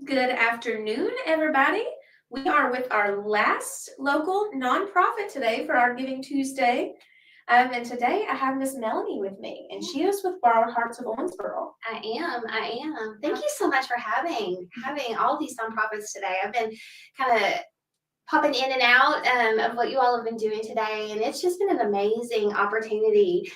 Good afternoon, everybody. We are with our last local nonprofit today for our Giving Tuesday. And today I have Miss Melanie with me, and she is with Borrowed Hearts of Owensboro. I am. Thank you so much for having all these nonprofits today. I've been kind of popping in and out of what you all have been doing today, and it's just been an amazing opportunity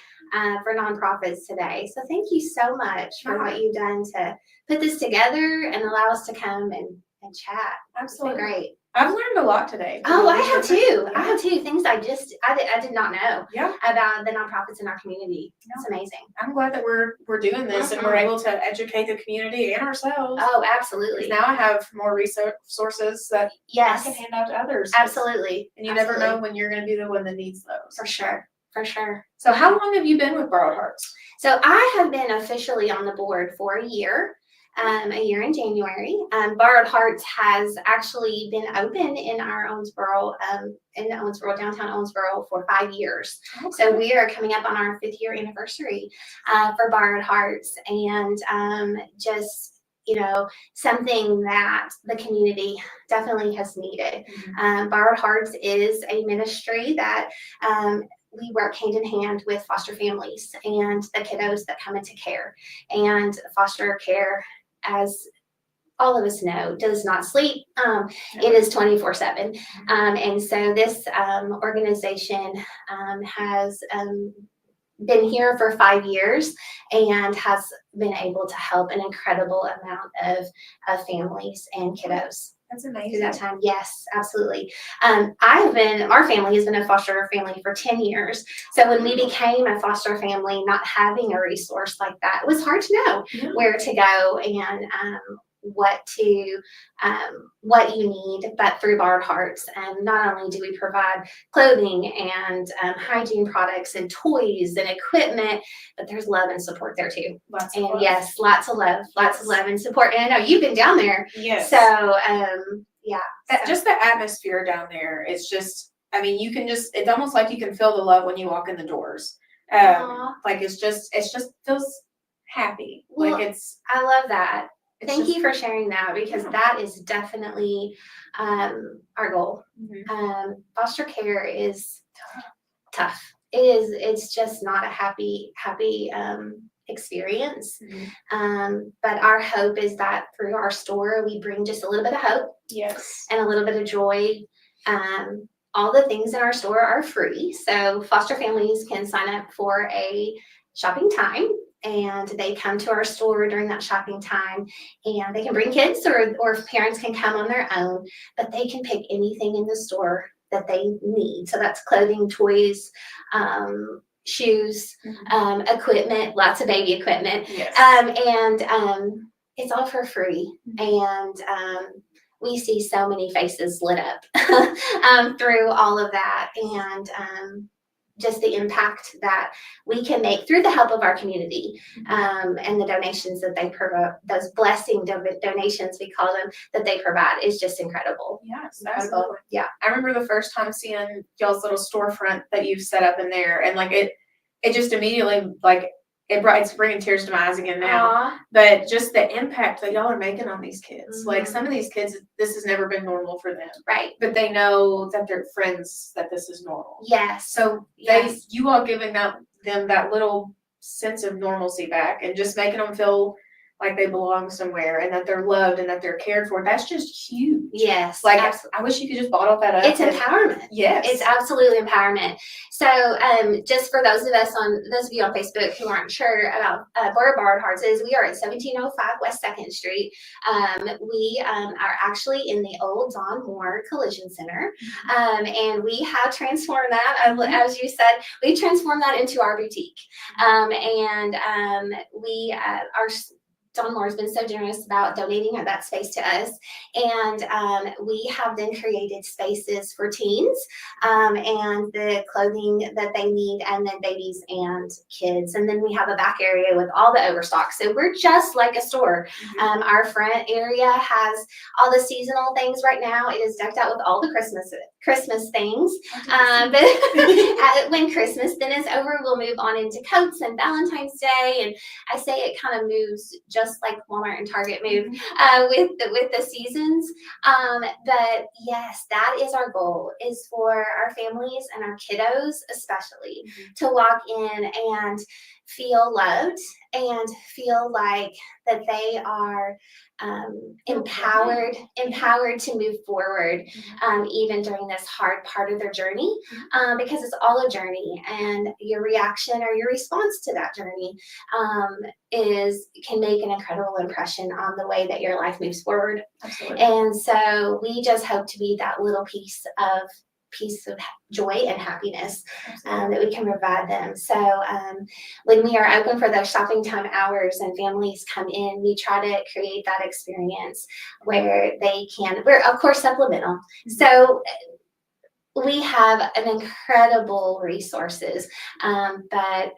for nonprofits today. So thank you so much for what you've done to put this together and allow us to come and chat. Absolutely. It's been great. I've learned a lot today. Oh, I have too. I have too. Things I did not know Yeah. about the nonprofits in our community. It's amazing. I'm glad that we're doing this and we're able to educate the community and ourselves. Oh, absolutely. Now I have more resources that I can hand out to others. Absolutely. And you never know when you're going to be the one that needs those. For sure. For sure. So how long have you been with Borrowed Hearts? So I have been officially on the board for a year in January. Borrowed Hearts has actually been open in our Owensboro, downtown Owensboro, for 5 years. Okay. So we are coming up on our 5th year anniversary for Borrowed Hearts, and just, you know, something that the community definitely has needed. Mm-hmm. Borrowed Hearts is a ministry that we work hand in hand with foster families and the kiddos that come into care. And foster care, as all of us know, does not sleep. It is 24/7. And so this organization has been here for 5 years and has been able to help an incredible amount of families and kiddos. That's amazing. Through that time. Yes, absolutely. Our family has been a foster family for 10 years. So when we became a foster family, not having a resource like that, it was hard to know where to go and what you need. But through Borrowed Hearts, not only do we provide clothing and hygiene products and toys and equipment, but there's love and support there too. Lots of love and support. And I know you've been down there. Yes. So just the atmosphere down there is just, I mean, you can just, it's almost like you can feel the love when you walk in the doors. Like it's just feels happy. Well, like I love that. Thank you for sharing that, because that is definitely our goal. Mm-hmm. Foster care is tough. It's just not a happy experience. Mm-hmm. But our hope is that through our store, we bring just a little bit of hope. Yes. And a little bit of joy. All the things in our store are free. So foster families can sign up for a shopping time, and they come to our store during that shopping time, and they can bring kids or parents can come on their own, but they can pick anything in the store that they need. So that's clothing, toys, shoes, equipment, lots of baby equipment. Yes. And it's all for free. And we see so many faces lit up through all of that, and just the impact that we can make through the help of our community, and the donations that they provide, those blessing donations, we call them, that they provide, is just incredible. Yes, absolutely. Yeah. I remember the first time seeing y'all's little storefront that you've set up in there, and like it just immediately, like, it's bringing tears to my eyes again now. Aww. But just the impact that y'all are making on these kids. Mm-hmm. Like, some of these kids, this has never been normal for them. Right. But they know that they're friends, that this is normal. Yes. So you all giving them that little sense of normalcy back, and just making them feel like they belong somewhere, and that they're loved and that they're cared for. That's just huge. Yes. Like, I wish you could just bottle that up. It's empowerment. Yes. It's absolutely empowerment. So just for those of you on Facebook who aren't sure about Borrowed Hearts, is we are at 1705 West 2nd Street. We are actually in the old Don Moore Collision Center. And we have transformed that, as you said, we transformed that into our boutique. Don Moore has been so generous about donating that space to us. And we have then created spaces for teens and the clothing that they need, and then babies and kids. And then we have a back area with all the overstock. So we're just like a store. Our front area has all the seasonal things right now. It is decked out with all the Christmas Christmas things. But when Christmas then is over, we'll move on into coats and Valentine's Day. And I say it kind of moves just like Walmart and Target move with the seasons. But yes, that is our goal, is for our families and our kiddos especially to walk in and feel loved and feel like that they are empowered to move forward, even during this hard part of their journey, because it's all a journey, and your reaction or your response to that journey can make an incredible impression on the way that your life moves forward. Absolutely. And so we just hope to be that little piece of joy and happiness that we can provide them. So when we are open for those shopping time hours and families come in, we try to create that experience where we're of course supplemental. So we have an incredible resources, but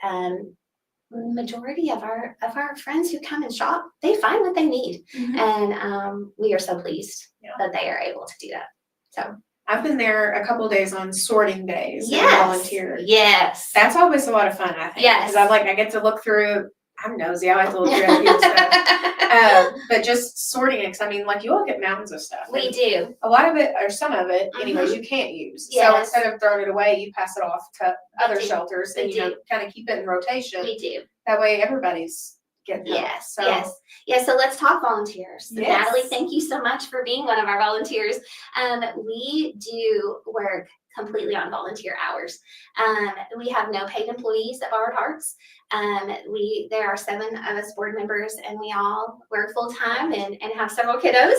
majority of our friends who come and shop, they find what they need, and we are so pleased that they are able to do that. So I've been there a couple of days on sorting days and volunteer. Yes. That's always a lot of fun, I think. Yes. Because I get to look through, I'm nosy, I like to look through other people's stuff. But just sorting it, because I mean, you all get mountains of stuff. We do. A lot of it, or some of it, anyways, you can't use. Yes. So instead of throwing it away, you pass it off to other shelters and, kind of keep it in rotation. We do. That way everybody's getting help. Yes. So let's talk volunteers. So yes. Natalie, thank you so much for being one of our volunteers. We do work completely on volunteer hours. We have no paid employees at Borrowed Hearts. There are 7 of us board members, and we all work full time and have several kiddos,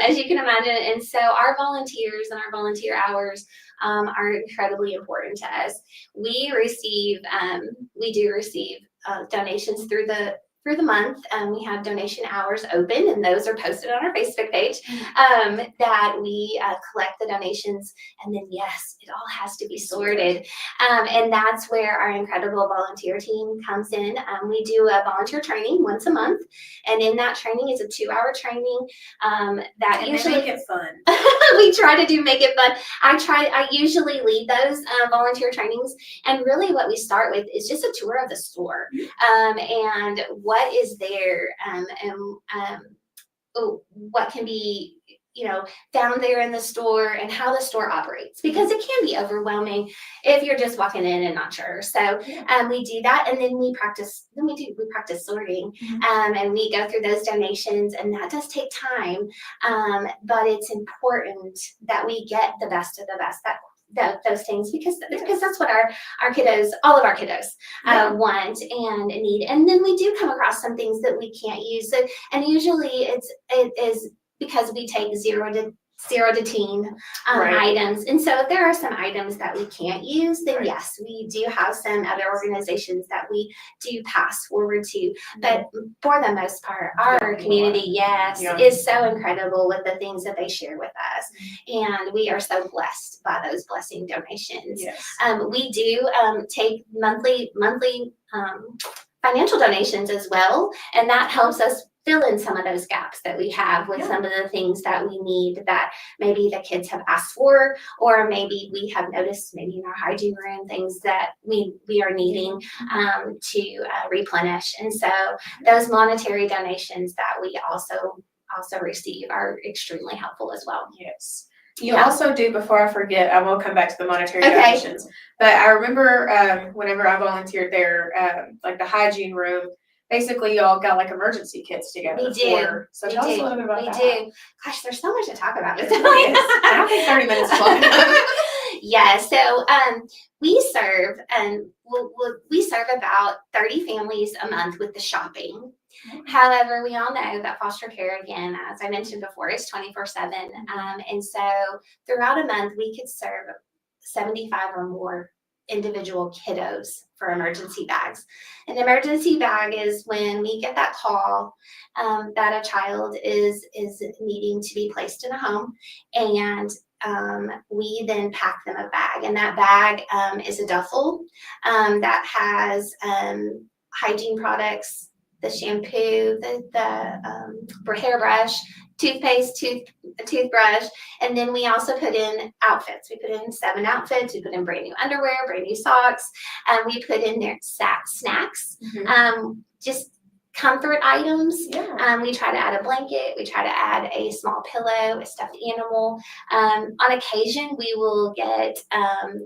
as you can imagine. And so our volunteers and our volunteer hours are incredibly important to us. We do receive donations through the month. We have donation hours open, and those are posted on our Facebook page, that we collect the donations, and then yes, it all has to be sorted, and that's where our incredible volunteer team comes in. We do a volunteer training once a month, and in that training is a 2-hour training that usually make it fun. We try to make it fun. I usually lead those volunteer trainings, and really what we start with is just a tour of the store, and what is there, and what can be found there in the store, and how the store operates, because it can be overwhelming if you're just walking in and not sure. So we do that, and then we practice sorting, and we go through those donations, and that does take time, but it's important that we get the best of the best, those things, because that's what our kiddos, all of our kiddos, want and need. And then we do come across some things that we can't use, and usually it is because we take 0 to teen items. And so if there are some items that we can't use, then yes, we do have some other organizations that we do pass forward to. But for the most part, our community, is so incredible with the things that they share with us. And we are so blessed by those blessing donations. Yes. We do take monthly financial donations as well, and that helps us fill in some of those gaps that we have with some of the things that we need, that maybe the kids have asked for, or maybe we have noticed maybe in our hygiene room, things that we are needing to replenish. And so those monetary donations that we also receive are extremely helpful as well. Yes. You also do, before I forget, I will come back to the monetary donations, but I remember whenever I volunteered there, the hygiene room, basically y'all got emergency kits together. We do. So tell us a little bit about that. We do. Gosh, there's so much to talk about. I don't think 30 minutes is long enough. Yeah, so we serve about 30 families a month with the shopping. However, we all know that foster care, again, as I mentioned before, is 24/7. And so throughout a month, we could serve 75 or more individual kiddos for emergency bags. An emergency bag is when we get that call that a child is needing to be placed in a home, and we then pack them a bag, and that bag is a duffel that has hygiene products, the shampoo, the hairbrush, toothpaste, toothbrush, and then we also put in outfits. We put in 7 outfits. We put in brand new underwear, brand new socks. We put in their snacks, just comfort items. We try to add a blanket. We try to add a small pillow, a stuffed animal. On occasion, we will get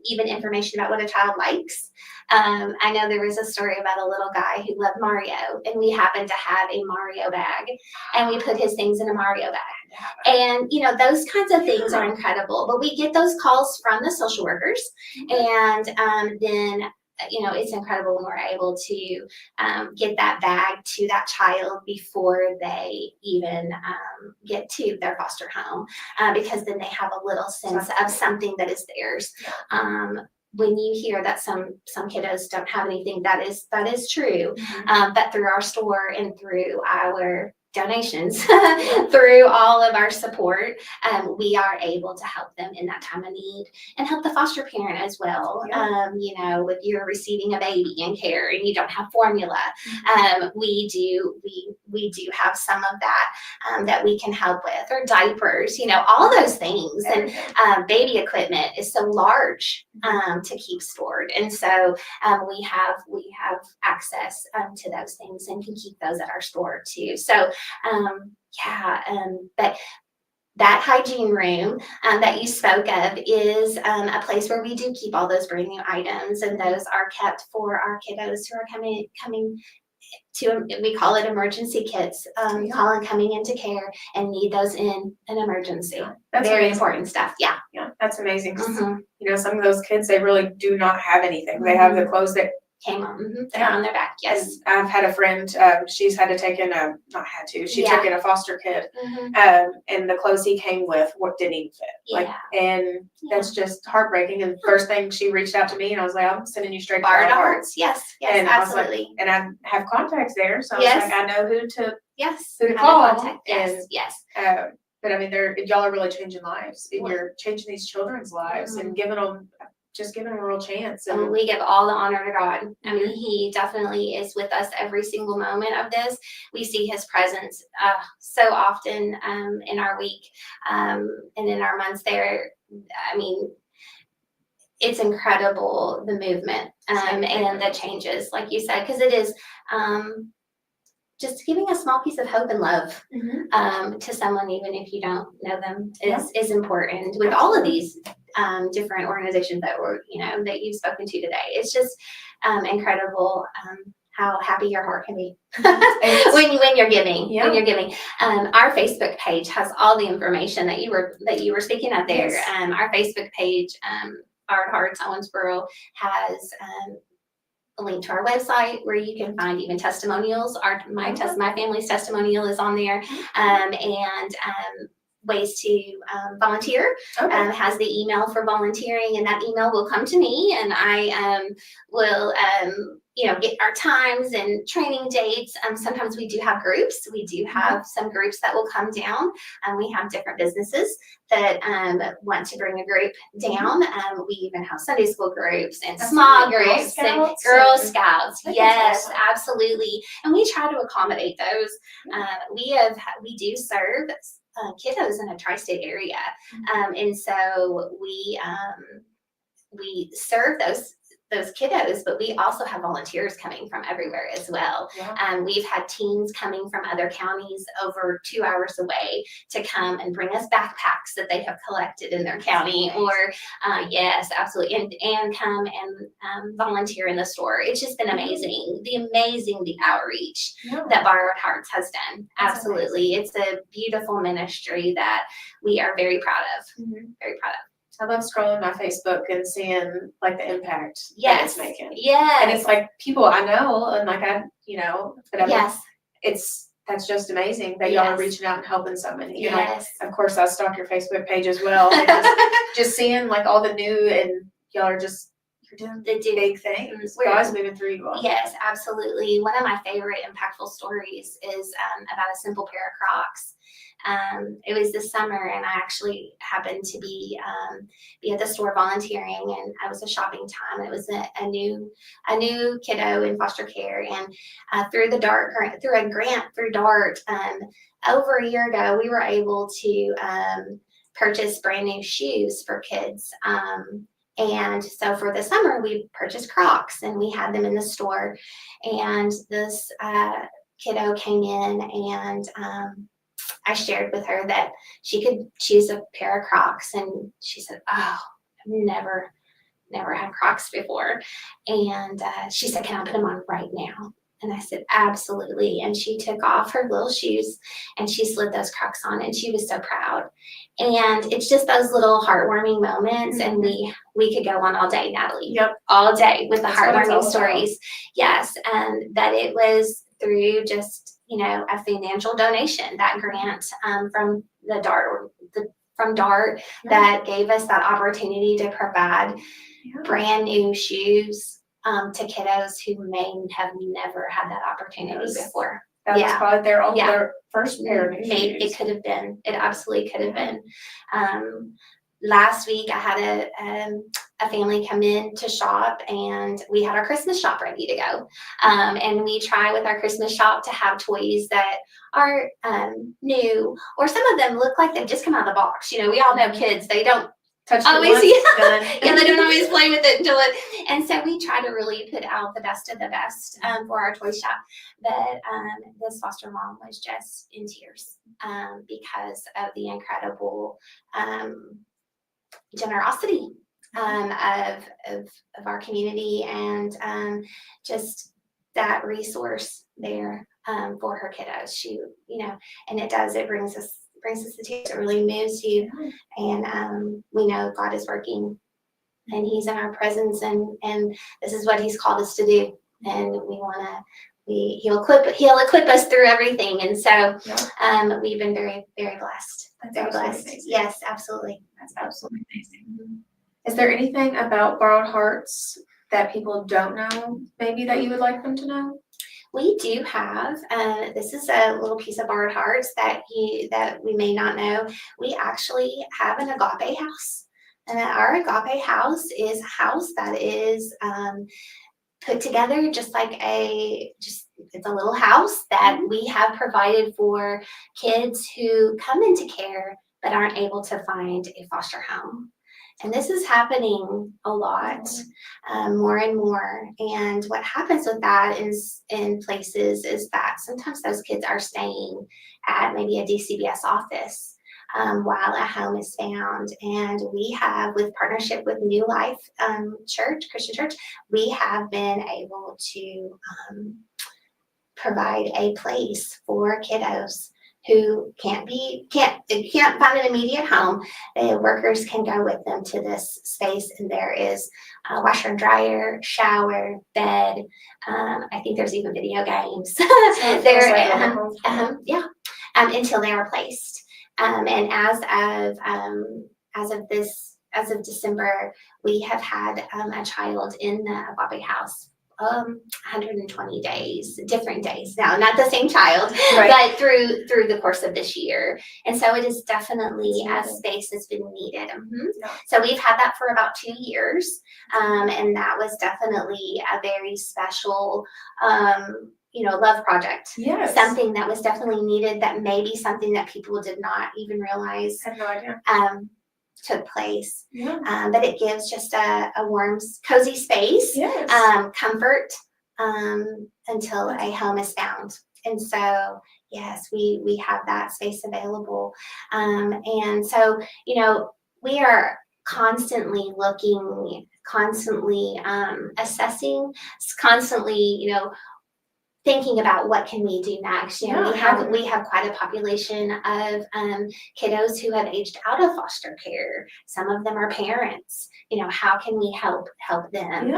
even information about what a child likes. I know there was a story about a little guy who loved Mario, and we happened to have a Mario bag, and we put his things in a Mario bag. And, those kinds of things are incredible. But we get those calls from the social workers, and then it's incredible when we're able to get that bag to that child before they even get to their foster home, because then they have a little sense of something that is theirs. When you hear that some kiddos don't have anything, that is true. But through our store and through our donations, through all of our support, we are able to help them in that time of need and help the foster parent as well. If you're receiving a baby in care and you don't have formula, we do have some of that that we can help with, or diapers, all those things. And baby equipment is so large to keep stored, and so we have access to those things and can keep those at our store too. So but that hygiene room that you spoke of is a place where we do keep all those brand new items, and those are kept for our kiddos who are coming to, we call it emergency kits, coming into care and need those in an emergency. That's very amazing. important stuff. Yeah, that's amazing. Some of those kids, they really do not have anything. They have the clothes that came on. They're on their back. Yes. And I've had a friend, she's had to take in she took in a foster kid, and the clothes he came with didn't even fit. And that's just heartbreaking. And first thing, she reached out to me, and I was like, I'm sending you straight to Bar to Hearts. Yes, and absolutely. and I have contacts there, so I was like, I know who to call. Yes. But I mean, y'all are really changing lives, and you're changing these children's lives and giving them a real chance. And we give all the honor to God. I mean, He definitely is with us every single moment of this. We see His presence so often in our week and in our months there. I mean, it's incredible, the movement and the changes, like you said, because it is just giving a small piece of hope and love to someone, even if you don't know them, is important with all of these different organizations that you've spoken to today. It's just incredible how happy your heart can be when you're giving. When you're giving, our Facebook page has all the information that you were speaking of there. Our Facebook page, our Hearts Owensboro, has a link to our website where you can find even testimonials. My family's testimonial is on there, and ways to volunteer. Has the email for volunteering, and that email will come to me, and I will get our times and training dates. Sometimes we do have groups. We do have some groups that will come down. We have different businesses that want to bring a group down. We even have Sunday school groups and small groups and Girl Scouts. Yes, absolutely. And we try to accommodate those. We do serve kiddos in a tri-state area, and so we serve those kiddos, but we also have volunteers coming from everywhere as well. We've had teams coming from other counties over 2 hours away to come and bring us backpacks that they have collected in their county, or yes, absolutely, and come and volunteer in the store. It's just been amazing, the outreach that Borrowed Hearts has done. Absolutely, it's a beautiful ministry that we are very proud of. Very proud of. I love scrolling my Facebook and seeing like the impact that it's making. And it's like people I know, and like that's just amazing that y'all are reaching out and helping so many. Of course, I stalk your Facebook page as well. And just seeing like all the new, and y'all are you're for doing They do. big things. We're- God's moving through you all. Yes, absolutely. One of my favorite impactful stories is about a simple pair of Crocs. It was this summer, and I actually happened to be at the store volunteering, and I was a shopping time. And it was a new kiddo in foster care, and through a grant through DART, over a year ago, we were able to purchase brand new shoes for kids. And so for the summer, we purchased Crocs, and we had them in the store. And this kiddo came in, and I shared with her that she could choose a pair of Crocs, and she said, "Oh, I've never had Crocs before." And she said, "Can I put them on right now?" And I said, "Absolutely." And she took off her little shoes and she slid those Crocs on, and she was so proud. And it's just those little heartwarming moments. And we could go on all day, Natalie. Yep. All day with the That's what it's all heartwarming stories. Yes. And that it was through just, a financial donation, that grant from the DART that gave us that opportunity to provide brand new shoes to kiddos who may have never had that opportunity before. That was probably their first pair of shoes. It could have been. It absolutely could have been. Last week, I had a family come in to shop, and we had our Christmas shop ready to go. And we try with our Christmas shop to have toys that are new, or some of them look like they've just come out of the box. We all know kids; they don't always, they don't always play with it until it. And so we try to really put out the best of the best for our toy shop. But this foster mom was just in tears because of the incredible generosity of our community, and just that resource there for her kiddos. She, and it brings us the tears. It really moves you, and we know God is working, and He's in our presence, and this is what He's called us to do, and we want to. He'll equip us through everything, and so we've been very, very blessed. That's very blessed. amazing. Yes, absolutely. That's absolutely amazing. Is there anything about Borrowed Hearts that people don't know, maybe, that you would like them to know? We do have. This is a little piece of Borrowed Hearts that we may not know. We actually have an agape house, and our agape house is a house that is put together just like it's a little house that we have provided for kids who come into care but aren't able to find a foster home. And this is happening a lot, more and more. And what happens with that in places is that sometimes those kids are staying at maybe a DCBS office while a home is found. And we have, with partnership with New Life Christian Church, we have been able to provide a place for kiddos who can't find an immediate home. The workers can go with them to this space, and there is a washer and dryer, shower, bed. I think there's even video games. Until they are placed. And as of December, we have had a child in the agape house 120 days, different days. Now, not the same child, but through the course of this year. And so it is definitely a space that's been needed. So we've had that for about 2 years. And that was definitely a very special love project. Yes. Something that was definitely needed, that may be something that people did not even realize I have no idea. took place. Yeah. But it gives just a warm, cozy space, comfort until a home is found. And so, yes, we have that space available. And so, we are constantly looking, constantly assessing, constantly, thinking about what can we do next. We have quite a population of kiddos who have aged out of foster care. Some of them are parents. How can we help them?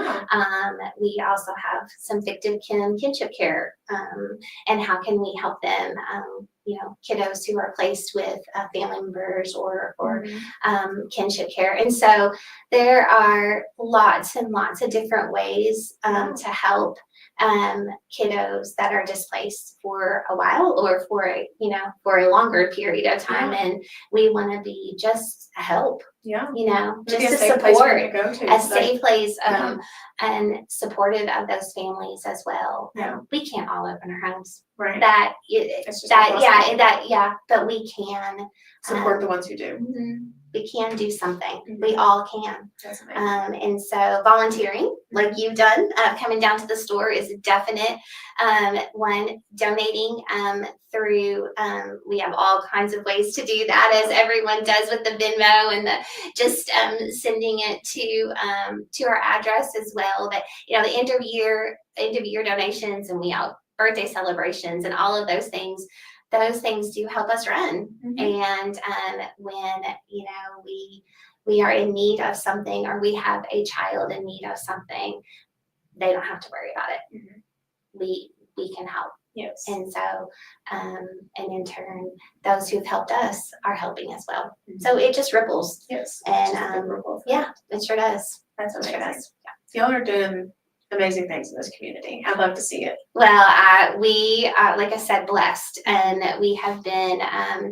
We also have some fictive kinship care, and how can we help them kiddos who are placed with family members or Mhm. kinship care. And so there are lots and lots of different ways to help kiddos that are displaced for a while or for a longer period of time. Yeah. And we want to be just a help, Yeah. just Maybe a to safe place for support them to go to. a safe place Yeah. and supportive of those families as well. Yeah. We can't all open our homes. Right. It's just but we can Support the ones who do. we can do something. Mhm. We all can. That's amazing. And so volunteering, like you've done, coming down to the store is a definite one. Donating through, we have all kinds of ways to do that, as everyone does with the Venmo and the just sending it to our address as well. But the end of year donations, and we have birthday celebrations and all of those things. Those things do help us run. And when we are in need of something, or we have a child in need of something, they don't have to worry about it. We can help. Yes. And so, and in turn, those who've helped us are helping as well. So it just ripples. Yes. And yeah, it sure does. That's amazing. It sure does. Y'all are doing amazing things in this community. I'd love to see it. Well, we are, like I said, blessed, and we have been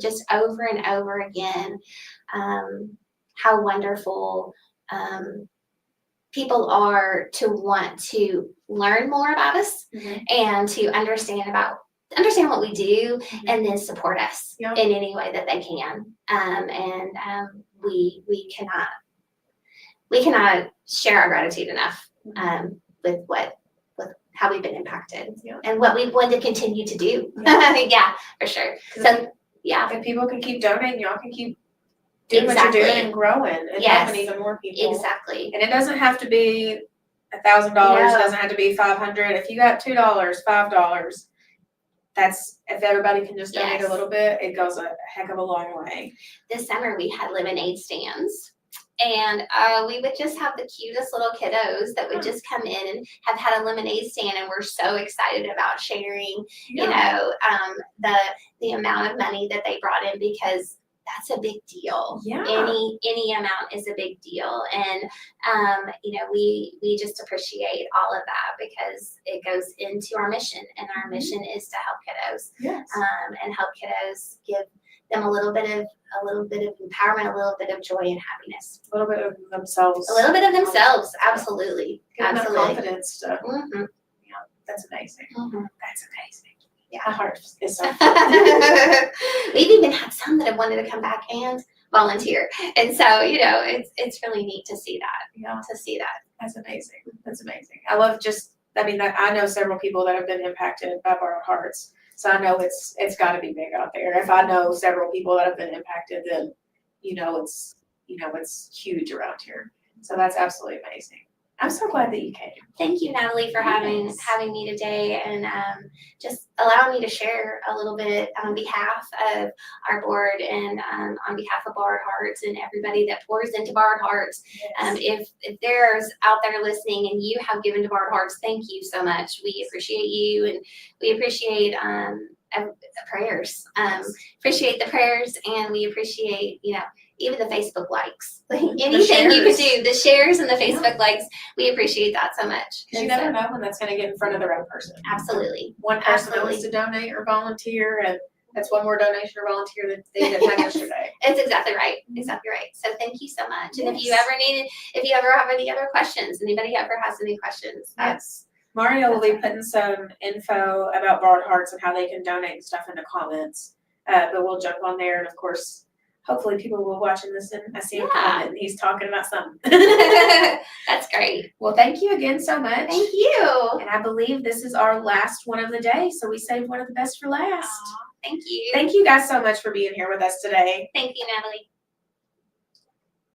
just over and over again how wonderful people are to want to learn more about us and to understand what we do, and then support us in any way that they can. We cannot share our gratitude enough with how we've been impacted and what we want to continue to do. Yeah, for sure. So if people can keep donating, y'all can keep doing what you're doing and growing and helping even more people. Exactly. And it doesn't have to be $1,000. It doesn't have to be $500. If you got $2, $5, that's, if everybody can just donate a little bit, it goes a heck of a long way. This summer we had lemonade stands. And we would just have the cutest little kiddos that would just come in and have had a lemonade stand, and we're so excited about sharing, the amount of money that they brought in, because that's a big deal. Yeah. Any amount is a big deal, and we just appreciate all of that, because it goes into our mission, and our mission is to help kiddos. Yes. And help kiddos, give them a little bit of empowerment, a little bit of joy and happiness. A little bit of themselves. A little bit of themselves, absolutely. Give them confidence to. Mm-hmm. Yeah, that's amazing. Mm-hmm. That's amazing. Yeah, my heart is so. We've even had some that have wanted to come back and volunteer, and so it's really neat to see that. Yeah, to see that. That's amazing. That's amazing. I love I know several people that have been impacted by Borrowed Hearts. So I know it's got to be big out there. If I know several people that have been impacted, then it's huge around here. So that's absolutely amazing. I'm so glad that you came. Thank you, Natalie, for having me today, and just allowing me to share a little bit on behalf of our board, and on behalf of Borrowed Hearts and everybody that pours into Borrowed Hearts. Yes. If there's out there listening and you have given to Borrowed Hearts, thank you so much. We appreciate you, and we appreciate prayers. Appreciate the prayers, and we appreciate even the Facebook likes. Anything you could do, the shares and the Facebook likes, we appreciate that so much. Because you never know when that's going to get in front of the right person. Absolutely. One person that wants to donate or volunteer, and that's one more donation or volunteer that they didn't have yesterday. It's exactly right. Exactly right. So thank you so much. And if you ever have any other questions, anybody ever has any questions, Mario will be putting some info about Borrowed Hearts and how they can donate and stuff in the comments. But we'll jump on there, and of course, hopefully people will be watching this, and I see him comment and he's talking about something. That's great. Well, thank you again so much. Thank you. And I believe this is our last one of the day, so we saved one of the best for last. Aww, thank you. Thank you guys so much for being here with us today. Thank you, Natalie.